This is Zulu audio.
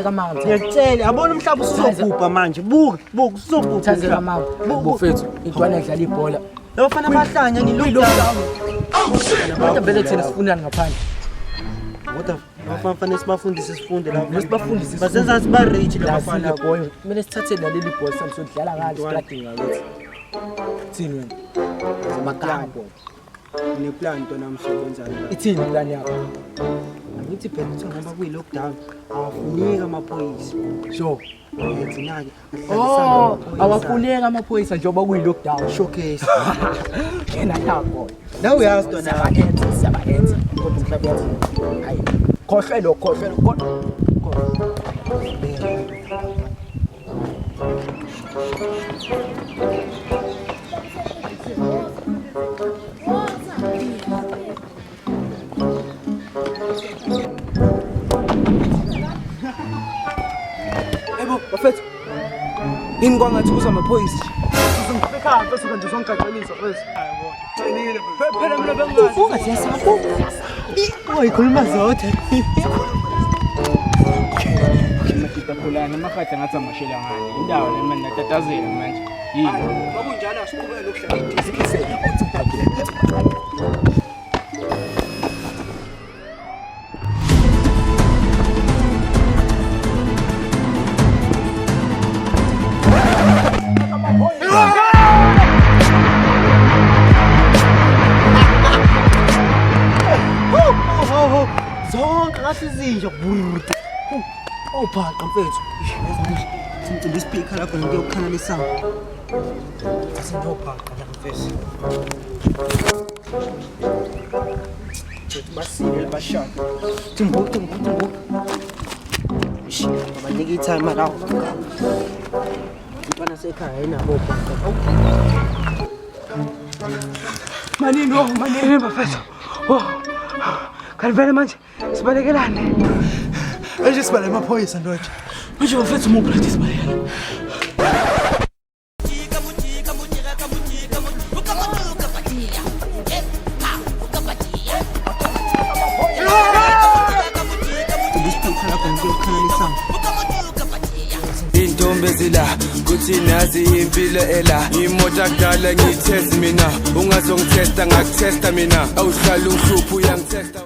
Chazeka mama. Ngiyakutshela, yabona umhlaba usuzogubha manje. Buka usuzogubha. Chazeka mama. Bufethu, intwana edlala ibhola. Lofana amahlanya ngilockdown. Kodwa vele thina sifundani ngaphandle. Kodwa abafana sibafundise sifunde lapho. Nesibafundisi basenza siba rich labafana. Kumele sithathe naleli bhola samsodlala ngalo strading ngakithi. Thini wena? Magama boy. Neplan ntona msebenzana. Ithini plan yakho? Ngithi phela uthi ngoba kuyi-lockdown awafuneki amaphoyisa. Sure. Yenzina-ke awafuneka amaphoyisa njengoba kuyi-lockdown. Showcase. Kena yakho. La uyazi ntona. Siyabayenza. Kodwa umhlaba yathi hayi. Khohlelo kodwa. Ebo, bafethu. Yini kwangathi kuza amaphoyisa? Ngifika bese kanje songigaxelisa bese. Hayibo. Phela mina bengazi. Ungasiyasapho. Wayikhuluma zodwa. Makita khulana amahada ngathi amashela ngani indawo le manje natatazela manje yini Kwakunjalo asiqhubeke lokudlala zonke ngasizinja obhaqa mfethu ngicela ispeaker lakho ngeke ukukhanalisana asindobhaqa la mfethu basile bashaka timbo ishi abanika itime la intwana sekhaya inabo obhaqa manini bafethu kanti vele manje sibalekelane manje sibale amaphoyisa ndoda manje bafethu umuphathi sibalekele intombi ezila kuthi nazi impilo ela imoto akudala ngiyithest mina ungazongithesta ngakuthesta mina awuhlala ungihlupha uyangithesta